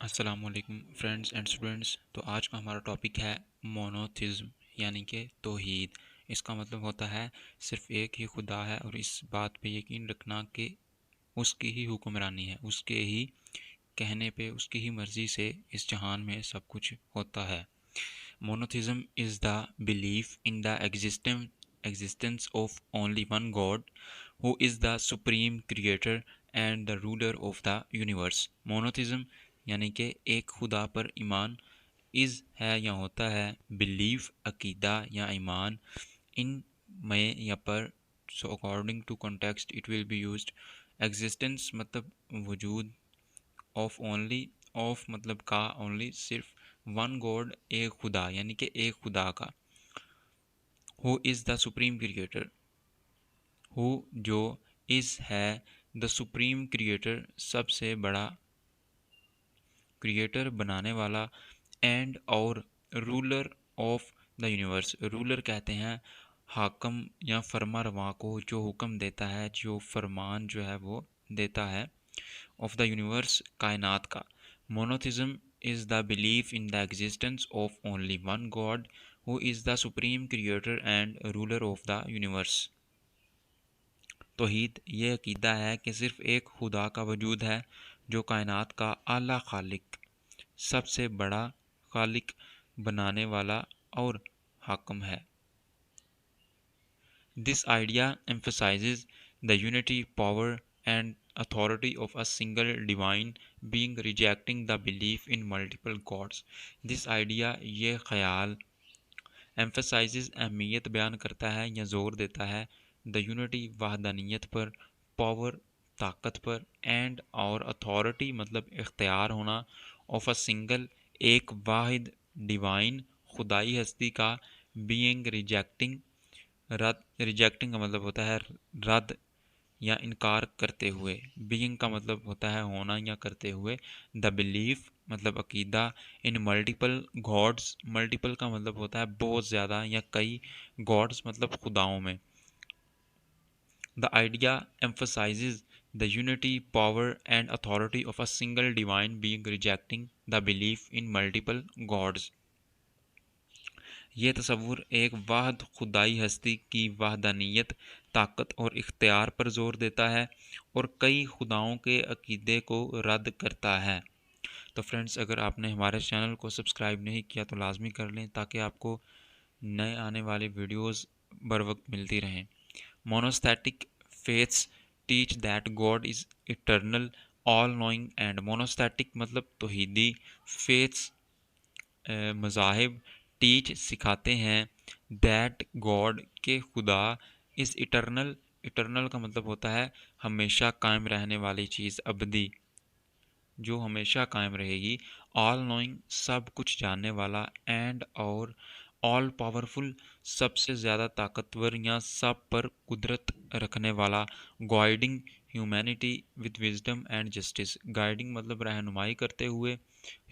السلام علیکم friends and students. تو آج کا ہمارا ٹاپک ہے مونوتھزم یعنی کہ توحید. اس کا مطلب ہوتا ہے صرف ایک ہی خدا ہے اور اس بات پہ یقین رکھنا کہ اس کی ہی حکمرانی ہے، اس کے ہی کہنے پہ، اس کی ہی مرضی سے اس جہان میں سب کچھ ہوتا ہے. Monotheism is the belief in the existence of only one God who is the supreme creator and the ruler of the universe. مونوتھزم یعنی کہ ایک خدا پر ایمان از ہے یا ہوتا ہے، بلیف عقیدہ یا ایمان، ان میں یا پر. So according to context it will be used. Existence مطلب وجود، آف اونلی، آف مطلب کا، اونلی صرف، ون گاڈ ایک خدا یعنی کہ ایک خدا کا. ہو از دا سپریم کریٹر، ہو جو، از ہے، دا سپریم کریٹر سب سے بڑا کریٹر بنانے والا، اینڈ اور ruler of the universe. Ruler کہتے ہیں حاکم یا فرما رواں کو، جو حکم دیتا ہے، جو فرمان جو ہے وہ دیتا ہے، آف دا یونیورس کائنات کا. Monotheism is the belief in the existence of only one God who is the supreme creator and ruler of the universe. توحید یہ عقیدہ ہے کہ صرف ایک خدا کا وجود ہے جو کائنات کا اعلیٰ خالق، سب سے بڑا خالق، بنانے والا اور حاکم ہے. This idea emphasizes the unity, power and authority of a single divine being, rejecting the belief in multiple gods. This idea یہ خیال emphasizes اہمیت بیان کرتا ہے یا زور دیتا ہے، the unity وحدانیت پر، power طاقت پر، and اور authority مطلب اختیار ہونا، of a single ایک واحد ڈیوائن خدائی ہستی کا، being ریجیکٹنگ کا مطلب ہوتا ہے رد یا انکار کرتے ہوئے، بینگ کا مطلب ہوتا ہے ہونا یا کرتے ہوئے، دا بلیف مطلب عقیدہ، ان ملٹیپل گاڈس، ملٹیپل کا مطلب ہوتا ہے بہت زیادہ یا کئی، گاڈس مطلب خداؤں میں. The idea emphasizes the unity, power and authority of a single divine being, rejecting the belief in multiple gods. یہ تصور ایک واحد خدائی ہستی کی وحدانیت، طاقت اور اختیار پر زور دیتا ہے اور کئی خداؤں کے عقیدے کو رد کرتا ہے. تو فرینڈس، اگر آپ نے ہمارے چینل کو سبسکرائب نہیں کیا تو لازمی کر لیں تاکہ آپ کو نئے آنے والی ویڈیوز بر وقت ملتی رہیں. Monotheistic faiths teach that God is eternal, all knowing and. Monotheistic مطلب توحیدی، فیتھس مذاہب، ٹیچ سکھاتے ہیں، دیٹ گاڈ کہ خدا، از اٹرنل. اٹرنل کا مطلب ہوتا ہے ہمیشہ قائم رہنے والی چیز، ابدی، جو ہمیشہ قائم رہے گی. آل نوئنگ سب کچھ جاننے والا، اینڈ اور آل پاورفل سب سے زیادہ طاقتور یا سب پر قدرت رکھنے والا. Guiding humanity with wisdom and justice. Guiding مطلب رہنمائی کرتے ہوئے،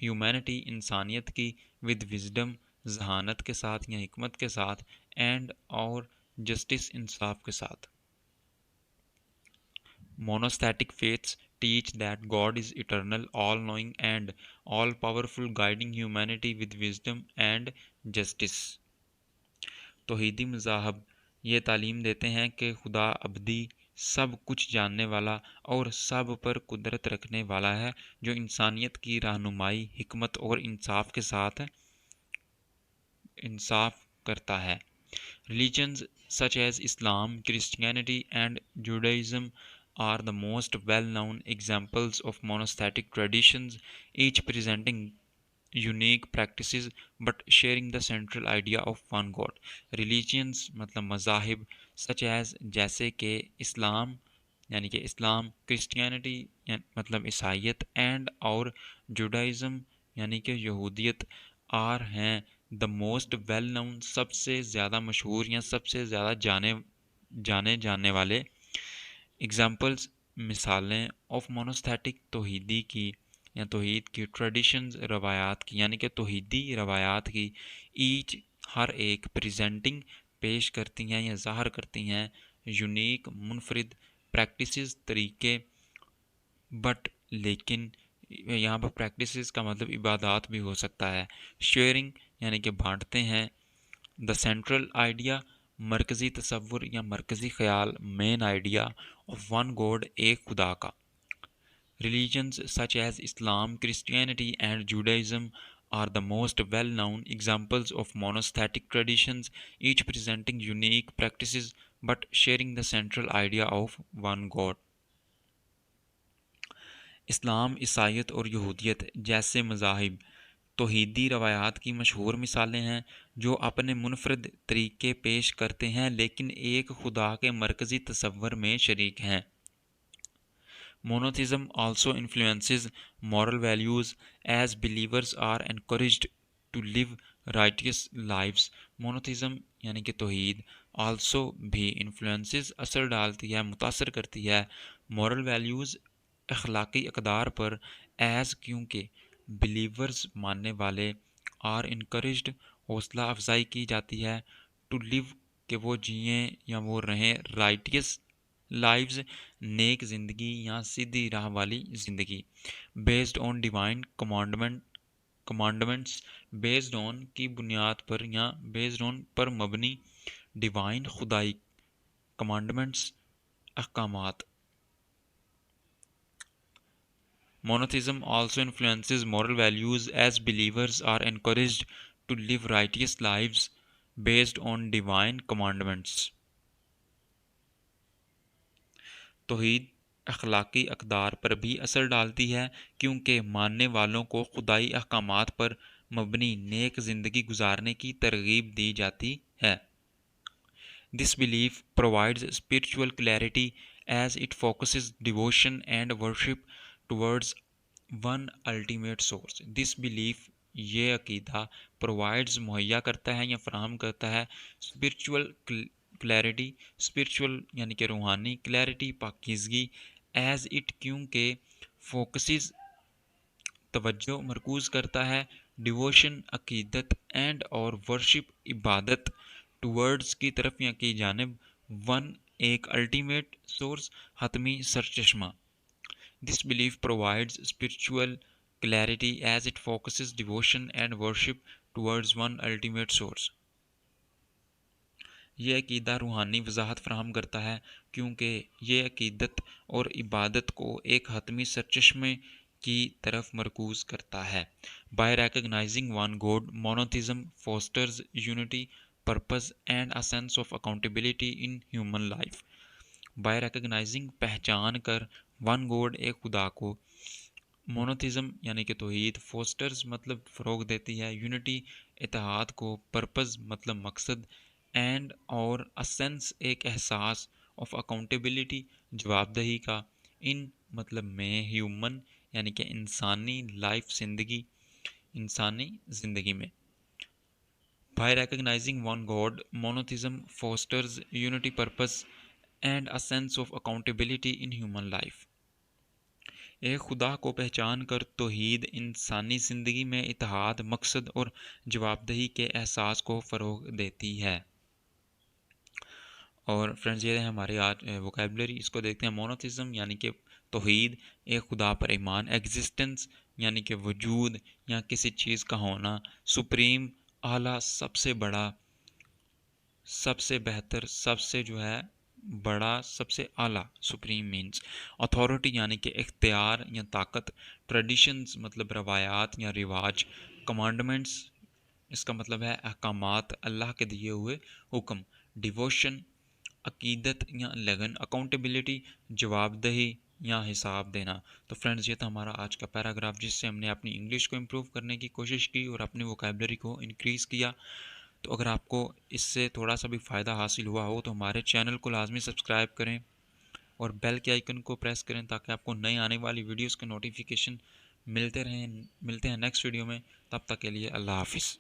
ہیومینٹی انسانیت کی، ود وزڈم ذہانت کے ساتھ یا حکمت کے ساتھ، اینڈ اور جسٹس انصاف کے ساتھ. مونوستیٹک faiths teach that God is eternal, all-knowing and all-powerful, guiding humanity with wisdom and justice. توحیدی مذاہب یہ تعلیم دیتے ہیں کہ خدا ابدی، سب کچھ جاننے والا اور سب پر قدرت رکھنے والا ہے، جو انسانیت کی رہنمائی، حکمت اور انصاف کے ساتھ انصاف کرتا ہے. Religions such as Islam, Christianity and Judaism are the most well-known examples of monotheistic traditions, each presenting unique practices but sharing the central idea of one God. Religions مطلب مذاہب، such as جیسے کہ اسلام یعنی کہ اسلام، کرسچینٹی مطلب عیسائیت، and اور Judaism یعنی کہ یہودیت، آر ہیں دا موسٹ ویل نون سب سے زیادہ مشہور یا سب سے زیادہ جانے والے. ایگزامپلس مثالیں، آف مونوستیٹک توحیدی کی یا توحید کی، ٹریڈیشنز روایات کی یعنی کہ توحیدی روایات کی، ایچ ہر ایک، پریزنٹنگ پیش کرتی ہیں یا ظاہر کرتی ہیں، یونیک منفرد، پریکٹسز طریقے، بٹ لیکن، یہاں پر پریکٹسز کا مطلب عبادات بھی ہو سکتا ہے. شیئرنگ یعنی کہ بانٹتے ہیں. دا سینٹرل آئیڈیا مرکزی تصور یا مرکزی خیال. Main idea of one God ایک خدا کا. Religions such as Islam, Christianity, and Judaism are the most well known examples of monotheistic traditions, each presenting unique practices but sharing the central idea of one God. اسلام، عیسائیت اور یہودیت جیسے مذاہب توحیدی روایات کی مشہور مثالیں ہیں جو اپنے منفرد طریقے پیش کرتے ہیں لیکن ایک خدا کے مرکزی تصور میں شریک ہیں. Monotheism also influences moral values as believers are encouraged to live righteous lives. Monotheism یعنی کہ توحید also بھی influences اثر ڈالتی ہے، متاثر کرتی ہے moral values اخلاقی اقدار پر as کیونکہ believers ماننے والے are encouraged حوصلہ افزائی کی جاتی ہے to live کہ وہ جئیں یا وہ رہیں righteous لائفز نیک زندگی یا سیدھی راہ والی زندگی. Based on divine commandments based on کی بنیاد پر یا بیسڈ آن پر مبنی ڈیوائن خدائی کمانڈمنٹس احکامات. Monotheism also influences moral values as believers are encouraged to live righteous lives based on divine commandments. توحید اخلاقی اقدار پر بھی اثر ڈالتی ہے کیونکہ ماننے والوں کو خدائی احکامات پر مبنی نیک زندگی گزارنے کی ترغیب دی جاتی ہے. This belief provides spiritual clarity as it focuses devotion and worship towards one ultimate source. This belief یہ عقیدہ provides مہیا کرتا ہے یا فراہم کرتا ہے spiritual کلیئرٹی اسپرچول یعنی کہ روحانی کلیئرٹی پاکیزگی ایز اٹ کیونکہ فوکسز توجہ مرکوز کرتا ہے ڈیووشن عقیدت اینڈ اور ورشپ عبادت ٹورڈز کی طرف یا کی جانب ون ایک الٹیمیٹ سورس حتمی سرچشمہ. This belief provides spiritual clarity as it focuses devotion and worship towards one ultimate source. یہ عقیدہ روحانی وضاحت فراہم کرتا ہے کیونکہ یہ عقیدت اور عبادت کو ایک حتمی سرچشمے کی طرف مرکوز کرتا ہے. By recognising one God monotheism fosters unity purpose and a sense of accountability in human life. By recognising پہچان کر ون گوڈ ایک خدا کو مونوتھیزم یعنی کہ توحید فوسٹرز مطلب فروغ دیتی ہے یونٹی اتحاد کو پرپز مطلب مقصد اینڈ اور اسینس ایک احساس آف اکاؤنٹیبلٹی جواب دہی کا ان مطلب میں ہیومن یعنی کہ انسانی زندگی میں. By recognising one God monotheism fosters unity purpose and a sense of accountability in human life. ایک خدا کو پہچان کر توحید انسانی زندگی میں اتحاد مقصد اور جواب دہی کے احساس کو فروغ دیتی ہے. اور فرینڈز یہ ہے ہماری آج ووکیبلری. اس کو دیکھتے ہیں. مونوتھیزم یعنی کہ توحید ایک خدا پر ایمان. ایگزسٹنس یعنی کہ وجود یا کسی چیز کا ہونا. سپریم اعلیٰ سب سے بڑا سب سے بہتر سب سے جو ہے بڑا سب سے اعلیٰ. Supreme means. اتھارٹی یعنی کہ اختیار یا طاقت. ٹریڈیشنز مطلب روایات یا رواج. کمانڈمنٹس اس کا مطلب ہے احکامات اللہ کے دیے ہوئے حکم. ڈیووشن عقیدت یا لگن. اکاؤنٹیبلٹی جواب دہی یا حساب دینا. تو فرینڈز یہ تھا ہمارا آج کا پیراگراف جس سے ہم نے اپنی انگلش کو امپروو کرنے کی کوشش کی اور اپنی ووکیبلری کو انکریز کیا. تو اگر آپ کو اس سے تھوڑا سا بھی فائدہ حاصل ہوا ہو تو ہمارے چینل کو لازمی سبسکرائب کریں اور بیل کے آئیکن کو پریس کریں تاکہ آپ کو نئی آنے والی ویڈیوز کے نوٹیفیکیشن ملتے ہیں نیکسٹ ویڈیو میں. تب تک کے لیے اللہ حافظ.